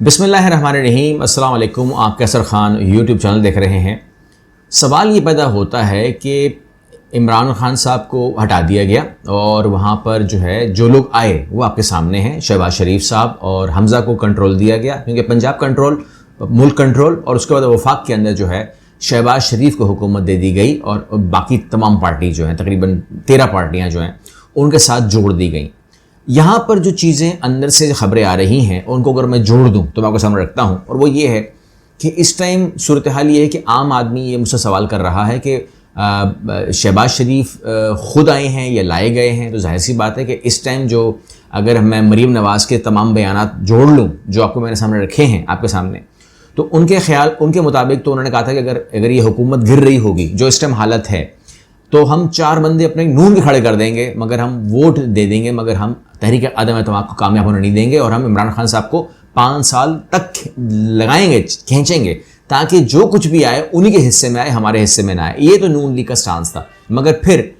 बिस्मिल्लाहिर्रहमानिर्रहीम, अस्सलाम वालेकुम। आप कैसर ख़ान यूट्यूब चैनल देख रहे हैं। सवाल ये पैदा होता है कि इमरान खान साहब को हटा दिया गया और वहाँ पर जो है जो लोग आए वो आपके सामने हैं। शहबाज शरीफ साहब और हमज़ा को कंट्रोल दिया गया, क्योंकि पंजाब कंट्रोल, मुल्क कंट्रोल, और उसके बाद वफाक के अंदर जो है शहबाज शरीफ को हुकूमत दे दी गई और बाकी तमाम पार्टी जो हैं, तकरीबन 13 पार्टियाँ जो हैं उनके साथ जोड़ दी गई। यहाँ पर जो चीज़ें अंदर से खबरें आ रही हैं उनको अगर मैं जोड़ दूँ तो मैं आपको सामने रखता हूँ, और वो ये है कि इस टाइम सूरत हाल ये है कि आम आदमी ये मुझसे सवाल कर रहा है कि शहबाज शरीफ ख़ुद आए हैं या लाए गए हैं। तो जाहिर सी बात है कि इस टाइम जो अगर मैं मरीम नवाज़ के तमाम बयानात जोड़ लूँ जो आपको मैंने सामने रखे हैं आपके सामने, तो उनके मुताबिक तो उन्होंने कहा था कि अगर ये हुकूमत गिर रही होगी जो इस टाइम हालत है, तो हम 4 बंदे अपने नून के खड़े कर देंगे, मगर हम वोट दे देंगे, मगर हम तहरीक अदम एतमाद को कामयाब होने नहीं देंगे, और हम इमरान खान साहब को 5 साल तक लगाएंगे, खींचेंगे, ताकि जो कुछ भी आए उन्हीं के हिस्से में आए, हमारे हिस्से में ना आए। ये तो नून लीग का स्टांस था। मगर फिर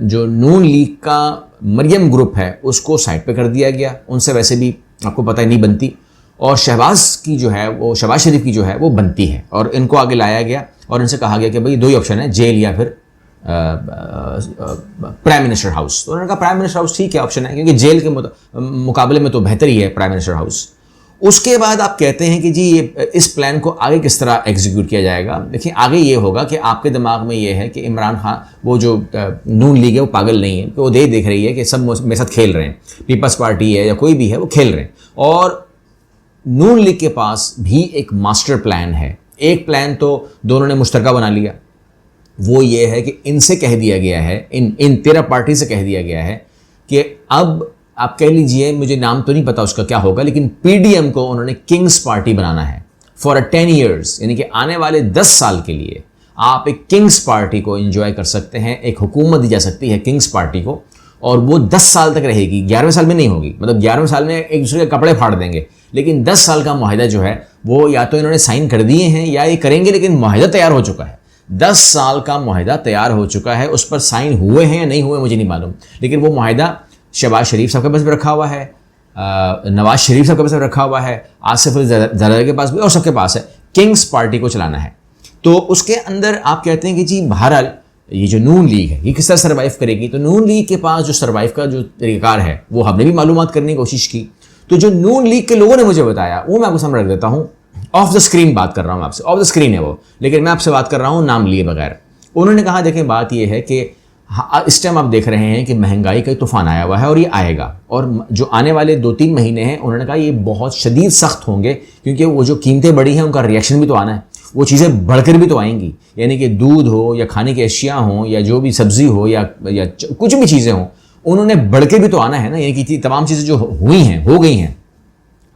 जो नून लीग का मरियम ग्रुप है उसको साइड पे कर दिया गया। उनसे वैसे भी आपको पता है नहीं बनती, और शहबाज शरीफ की जो है वो बनती है, और इनको आगे लाया गया और इनसे कहा गया कि भाई 2 ही ऑप्शन है, जेल या फिर प्राइम मिनिस्टर हाउस। तो उन्होंने कहा प्राइम मिनिस्टर हाउस ठीक है ऑप्शन है, क्योंकि जेल के मुकाबले में तो बेहतर ही है प्राइम मिनिस्टर हाउस। उसके बाद आप कहते हैं कि जी ये इस प्लान को आगे किस तरह एग्जीक्यूट किया जाएगा। देखिए, आगे ये होगा कि आपके दिमाग में ये है कि इमरान खान, वो जो नून लीग है वो पागल नहीं है, कि वो देख रही है कि सब मेरे साथ खेल रहे हैं, पीपल्स पार्टी है या कोई भी है वो खेल रहे हैं, और नून लीग के पास भी एक मास्टर प्लान है। एक प्लान तो दोनों ने मुश्तरका बना लिया, वो ये है कि इनसे कह दिया गया है, इन 13 पार्टी से कह दिया गया है कि अब आप कह लीजिए, मुझे नाम तो नहीं पता उसका क्या होगा, लेकिन पीडीएम को उन्होंने किंग्स पार्टी बनाना है फॉर 10 ईयर्स, यानी कि आने वाले 10 साल के लिए आप एक किंग्स पार्टी को एंजॉय कर सकते हैं। एक हुकूमत दी जा सकती है किंग्स पार्टी को, और वो 10 साल तक रहेगी, 11वें साल में नहीं होगी। मतलब 11वें साल में एक दूसरे के कपड़े फाड़ देंगे, लेकिन 10 साल का मुआहिदा जो है वो या तो इन्होंने साइन कर दिए हैं या ये करेंगे, लेकिन मुआहिदा तैयार हो चुका है। 10 साल का मुआहिदा तैयार हो चुका है, उस पर साइन हुए हैं या नहीं हुए मुझे नहीं मालूम, लेकिन वो मुआहिदा शहबाज शरीफ साहब के पास भी रखा हुआ है, नवाज शरीफ साहब के पास भी रखा हुआ है, आसिफ अली जरदारी के पास भी, और सबके पास है। किंग्स पार्टी को चलाना है। तो उसके अंदर आप कहते हैं कि जी बहरहाल ये जो नून लीग है ये किस तरह सर्वाइव करेगी। तो नून लीग के पास जो सर्वाइव का जो तरीक़ाकार है वो हमने भी मालूमात करने की कोशिश की। तो जो नून लीग के लोगों ने मुझे बताया वो मैं आपको सामने रख देता हूँ। ऑफ द स्क्रीन बात कर रहा हूँ आपसे, ऑफ द स्क्रीन है वो, लेकिन मैं आपसे बात कर रहा हूँ नाम लिए बगैर। उन्होंने कहा देखें, बात ये है कि इस टाइम आप देख रहे हैं कि महंगाई का तूफान आया हुआ है और ये आएगा, और जो आने वाले 2-3 महीने हैं उन्होंने कहा ये बहुत शदीद सख्त होंगे, क्योंकि वो जो कीमतें बढ़ी हैं उनका रिएक्शन भी तो आना है, वो चीज़ें बढ़कर भी तो आएंगी। यानी कि दूध हो या खाने की अशिया हो या जो भी सब्जी हो या कुछ भी चीज़ें हों, उन्होंने बढ़ के भी तो आना है ना। यानी कि तमाम चीज़ें जो हो गई हैं,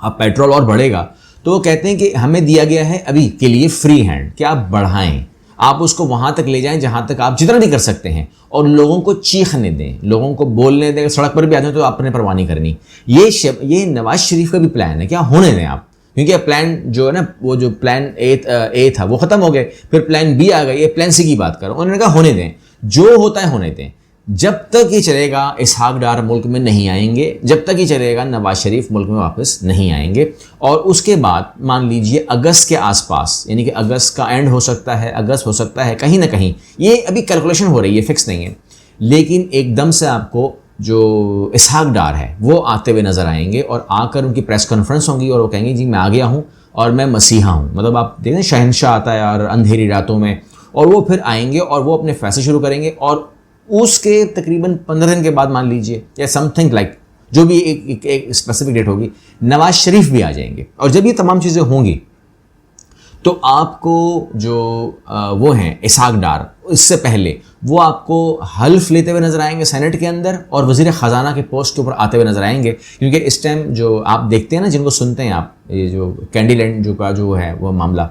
अब पेट्रोल और बढ़ेगा, तो वो कहते हैं कि हमें दिया गया है अभी के लिए फ्री हैंड कि आप बढ़ाएं, आप उसको वहाँ तक ले जाएं जहाँ तक आप जितना भी कर सकते हैं, और लोगों को चीखने दें, लोगों को बोलने दें। सड़क पर भी आते हैं तो आपने परवाह नहीं करनी। ये नवाज शरीफ का भी प्लान है, क्या होने दें आप, क्योंकि प्लान जो है ना, वो जो प्लान ए था वो ख़त्म हो गए, फिर प्लान बी आ गया, ये प्लान सी की बात करो। उन्होंने कहा होने दें, जो होता है होने दें। जब तक ये चलेगा इसहाक डार मुल्क में नहीं आएंगे, जब तक ये चलेगा नवाज शरीफ मुल्क में वापस नहीं आएंगे। और उसके बाद मान लीजिए अगस्त के आसपास, यानी कि अगस्त का एंड हो सकता है, अगस्त हो सकता है, कहीं ना कहीं, ये अभी कैलकुलेशन हो रही है, फिक्स नहीं है, लेकिन एकदम से आपको जो इसहाक डार है वो आते हुए नज़र आएंगे, और आकर उनकी प्रेस कॉन्फ्रेंस होंगी और वो कहेंगे जी मैं आ गया हूँ और मैं मसीहा हूँ। मतलब आप देखें शहनशाह आता है और अंधेरी रातों में, और वो फिर आएंगे और वो अपने फैसले शुरू करेंगे, और उसके तकरीबन 15 दिन के बाद मान लीजिए या समथिंग लाइक जो भी एक स्पेसिफिक डेट होगी, नवाज शरीफ भी आ जाएंगे। और जब ये तमाम चीज़ें होंगी तो आपको जो वो हैं इसहाक डार, इससे पहले वो आपको हल्फ लेते हुए नजर आएंगे सेनेट के अंदर, और वज़ीर ख़जाना के पोस्ट के ऊपर आते हुए नजर आएंगे। क्योंकि इस टाइम जो आप देखते हैं ना, जिनको सुनते हैं आप, ये जो कैंडीलैंड जो है वो मामला,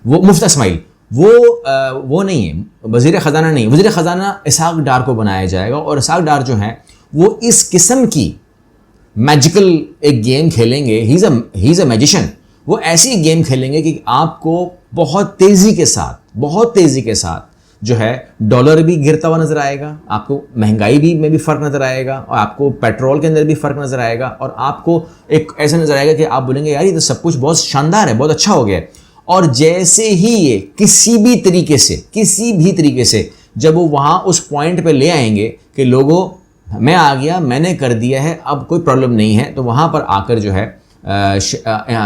वो मुफ्ती इस्माइल, वो नहीं है, वज़ीर ख़जाना नहीं, वज़ीर ख़जाना इसहाक डार को बनाया जाएगा। और इसहाक डार जो है वो इस किस्म की मैजिकल एक गेम खेलेंगे, ही इज़ अ मैजिशियन। वो ऐसी गेम खेलेंगे कि आपको बहुत तेज़ी के साथ जो है डॉलर भी गिरता हुआ नजर आएगा, आपको महंगाई भी में भी फर्क नजर आएगा, और आपको पेट्रोल के अंदर भी फर्क नजर आएगा, और आपको एक ऐसा नजर आएगा कि आप बोलेंगे यार ये तो सब कुछ बहुत शानदार है, बहुत अच्छा हो गया है। और जैसे ही ये किसी भी तरीके से जब वो वहाँ उस पॉइंट पे ले आएंगे कि लोगों मैं आ गया, मैंने कर दिया है, अब कोई प्रॉब्लम नहीं है, तो वहाँ पर आकर जो है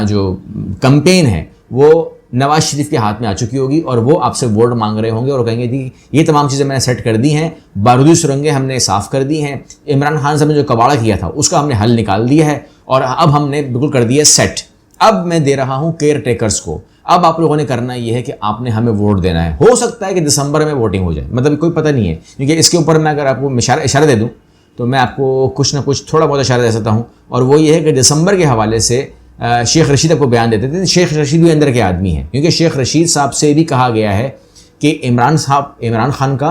जो कैंपेन है वो नवाज शरीफ के हाथ में आ चुकी होगी, और वो आपसे वोट मांग रहे होंगे और कहेंगे कि ये तमाम चीज़ें मैंने सेट कर दी हैं, बारूदी सुरंगें हमने साफ़ कर दी हैं, इमरान खान साहब ने जो कबाड़ा किया था उसका हमने हल निकाल दिया है, और अब हमने बिल्कुल कर दिया सेट। अब मैं दे रहा हूँ केयर टेकर्स को, अब आप लोगों ने करना ये है कि आपने हमें वोट देना है। हो सकता है कि दिसंबर में वोटिंग हो जाए, मतलब कोई पता नहीं है, क्योंकि इसके ऊपर मैं अगर आपको इशारा दे दूँ तो मैं आपको कुछ ना कुछ थोड़ा बहुत इशारा दे सकता हूँ, और वो ये है कि दिसंबर के हवाले से शेख रशीद आपको बयान देते थे। शेख रशीद भी अंदर के आदमी हैं, क्योंकि शेख रशीद साहब से भी कहा गया है कि इमरान खान का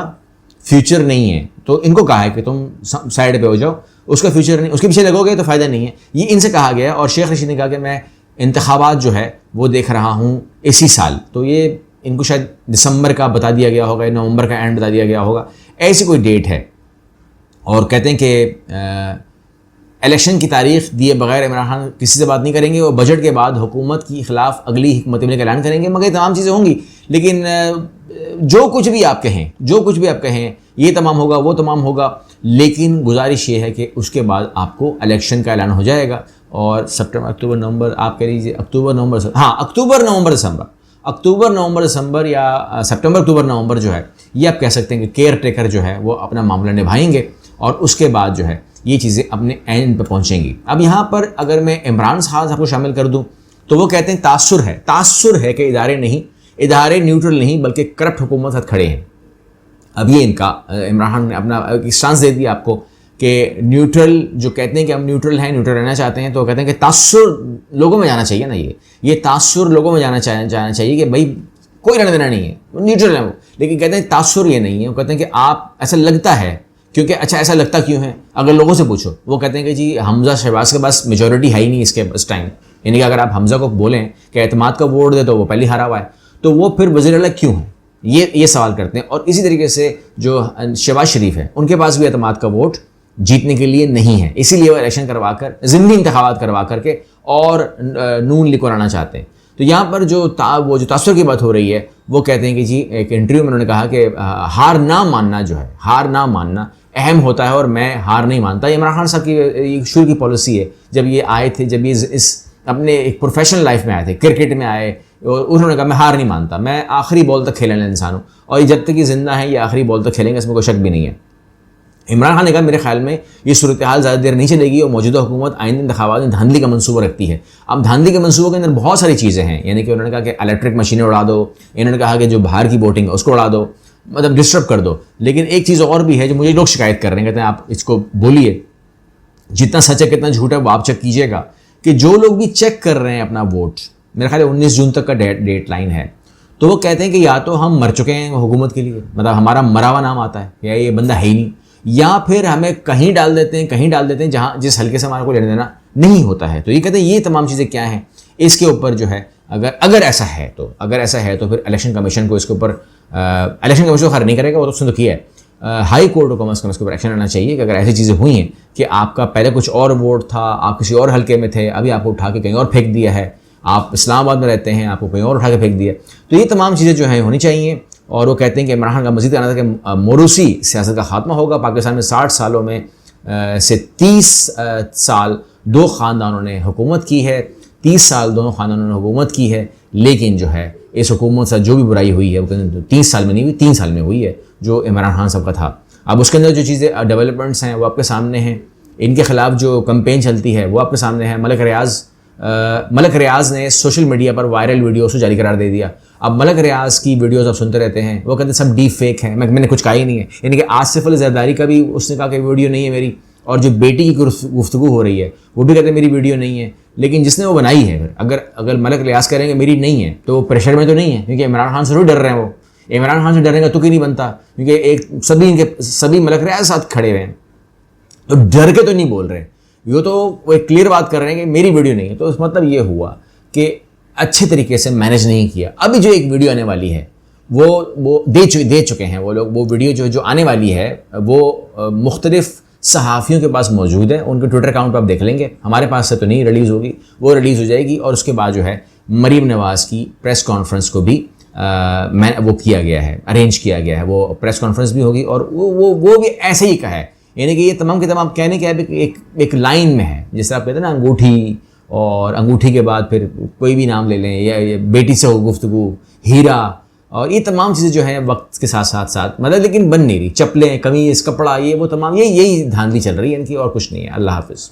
फ्यूचर नहीं है, तो इनको कहा है कि तुम साइड पे हो जाओ, उसका फ्यूचर नहीं, उसके पीछे लगोगे तो फ़ायदा नहीं है, ये इनसे कहा गया है। और शेख रशीद ने कहा कि मैं इंतखाबात जो है वो देख रहा हूँ इसी साल, तो ये इनको शायद दिसंबर का बता दिया गया होगा, नवंबर का एंड बता दिया गया होगा, ऐसी कोई डेट है। और कहते हैं कि इलेक्शन की तारीख दिए बगैर इमरान खान किसी से बात नहीं करेंगे, वो बजट के बाद हुकूमत के खिलाफ अगली हिकमत अमली का ऐलान करेंगे, मगर तमाम चीज़ें होंगी। लेकिन जो कुछ भी आप कहें ये तमाम होगा, वो तमाम होगा, लेकिन गुजारिश ये है कि उसके बाद आपको इलेक्शन का ऐलान हो जाएगा। और सितंबर, अक्टूबर, नवंबर, आप कह लीजिए अक्टूबर, नवंबर, दिसंबर या सितंबर, अक्टूबर, नवंबर जो है ये आप कह सकते हैं कि केयर टेकर जो है वो अपना मामला निभाएंगे, और उसके बाद जो है ये चीज़ें अपने एंड पर पहुंचेंगी। अब यहाँ पर अगर मैं इमरान साहब को शामिल कर दूं तो वो कहते हैं तासुर है कि इदारे न्यूट्रल नहीं बल्कि करप्ट हुकूमत साथ खड़े हैं। अब ये इनका इमरान खान ने अपना स्टांस दे दिया आपको कि न्यूट्रल, जो कहते हैं कि हम न्यूट्रल रहना चाहते हैं, तो कहते हैं कि तासुर लोगों में जाना चाहिए ना, ये तासुर लोगों में जाना चाहिए कि भाई कोई लेना देना नहीं है, न्यूट्रल है वो। लेकिन कहते हैं तासुर ये नहीं है, वो कहते हैं कि आप ऐसा लगता है, क्योंकि अच्छा ऐसा लगता क्यों है, अगर लोगों से पूछो वो कहते हैं कि जी हमजा शहबाज के पास मेजॉरिटी है ही नहीं इस टाइम, यानी कि अगर आप हमजा को बोलें कि एतमाद का वोट दे तो वो पहले हारा हुआ है, तो वो फिर वज़ीर आला क्यों है, ये सवाल करते हैं। और इसी तरीके से जो शहबाज शरीफ है उनके पास भी एतमाद का वोट जीतने के लिए नहीं है, इसीलिए वो इलेक्शन करवा कर ज़िमनी इंतखाबात करवा करके और नून लीग को लाना चाहते हैं। तो यहाँ पर जो तासुर की बात हो रही है, वो कहते हैं कि जी एक इंटरव्यू में उन्होंने कहा कि हार ना मानना अहम होता है, और मैं हार नहीं मानता। इमरान खान साहब की शुरू की पॉलिसी है, जब ये आए थे, जब ये इस अपने एक प्रोफेशनल लाइफ में आए थे, क्रिकेट में आए, और उन्होंने कहा मैं हार नहीं मानता, मैं आखिरी बॉल तक खेलने वाला इंसान हूँ, और ये जब तक ये जिंदा है ये आखिरी बॉल तक खेलेंगे, इसमें कोई शक भी नहीं है। इमरान खान ने कहा मेरे ख्याल में ये सूरत हाल ज़्यादा देर नहीं चलेगी, और मौजूदा हुकूमत आइंदा इंतखाबात में धांधली का मंसूबा रखती है। अब धांधली के मंसूबों के अंदर बहुत सारी चीज़ें हैं, यानी कि उन्होंने कहा कि इलेक्ट्रिक मशीनें उड़ा दो, इन्होंने कहा कि जो बाहर की वोटिंग है उसको उड़ा दो, मतलब डिस्टर्ब कर दो। लेकिन एक चीज़ और भी है जो मुझे लोग शिकायत कर रहे हैं, कहते हैं आप इसको बोलिए, जितना सच है कितना झूठ है वो आप चेक कीजिएगा, कि जो लोग भी चेक कर रहे हैं अपना वोट, मेरे ख्याल 19 जून तक का डेट लाइन है, तो वो कहते हैं कि या तो हम मर चुके हैं हुकूमत के लिए, मतलब हमारा मरा हुआ नाम आता है, या ये बंदा है ही नहीं, या फिर हमें कहीं डाल देते हैं जहाँ जिस हल्के से हमारे को लेने देना नहीं होता है। तो ये कहते हैं ये तमाम चीज़ें क्या हैं, इसके ऊपर जो है अगर ऐसा है तो फिर इलेक्शन कमीशन को इसके ऊपर इलेक्शन कमीशन को खैर नहीं करेगा, वो तो उसने तो किया है, हाई कोर्ट को कम अज़ कम इसके ऊपर एक्शन लेना चाहिए कि अगर ऐसी चीज़ें हुई हैं कि आपका पहले कुछ और वोट था, आप किसी और हल्के में थे, अभी आपको उठा के कहीं और फेंक दिया है, आप इस्लामाबाद में रहते हैं, आपको कहीं और उठा के फेंक दिया, तो ये तमाम चीज़ें जो हैं होनी चाहिए। और वो कहते हैं कि इमरान खान का मज़ीद कहना था कि मोरूसी सियासत का खात्मा होगा, पाकिस्तान में 60 सालों में से 30 साल दो ख़ानदानों ने हुकूमत की है, 30 साल दोनों ख़ानदानों ने हुकूमत की है, लेकिन जो है इस हुकूमत से जो भी बुराई हुई है वो कहते 30 साल में नहीं हुई, 3 साल में हुई है जो इमरान खान साहब का था। अब उसके अंदर जो चीज़ें डेवलपमेंट्स हैं वो आपके सामने हैं, इनके ख़िलाफ़ जो कैंपेन चलती है वो आपके सामने है। मलक रियाज़ ने सोशल मीडिया पर वायरल वीडियोस को जारी करार दे दिया। अब मलक रियाज़ की वीडियोस आप सुनते रहते हैं, वो कहते हैं सब डीप फेक है, मैंने कुछ कहा ही नहीं है, यानी कि आसिफ अली ज़रदारी का भी उसने कहा कि वीडियो नहीं है मेरी, और जो बेटी की गुफ्तगू हो रही है वो भी कहते हैं मेरी वीडियो नहीं है, लेकिन जिसने वो बनाई है अगर मलक रियाज़ करेंगे मेरी नहीं है तो वो प्रेशर में तो नहीं है, क्योंकि इमरान खान से थोड़ी डर रहे हैं, वो इमरान खान से डरने का तुक ही नहीं बनता, क्योंकि सभी मलक रियाज़ साथ खड़े हुए हैं, तो डर के तो नहीं बोल रहे, ये तो वो एक क्लियर बात कर रहे हैं कि मेरी वीडियो नहीं है। तो इस मतलब ये हुआ कि अच्छे तरीके से मैनेज नहीं किया। अभी जो एक वीडियो आने वाली है वो दे चुके हैं वो लोग। वो वीडियो जो आने वाली है वो मुख्तलिफ सहाफ़ियों के पास मौजूद है, उनके ट्विटर अकाउंट पर आप देख लेंगे। हमारे पास से तो नहीं रिलीज़ होगी, वो रिलीज़ हो जाएगी। और उसके बाद जो है मरीम नवाज़ की प्रेस कॉन्फ्रेंस को भी वो किया गया है, अरेंज किया गया है। वो प्रेस कॉन्फ्रेंस भी होगी और वो भी ऐसे ही कहा है, यानी कि ये तमाम के तमाम कहने के एक लाइन में है। जैसे आप कहते हैं ना अंगूठी, और अंगूठी के बाद फिर कोई भी नाम ले लें, या बेटी से हो गुफ्तगू, हीरा, और ये तमाम चीज़ें जो हैं वक्त के साथ साथ साथ मतलब लेकिन बन नहीं रही। चप्पलें, कमीज़, कपड़ा, ये वो तमाम यही धांधली चल रही है इनकी, और कुछ नहीं है। अल्लाह हाफिज़।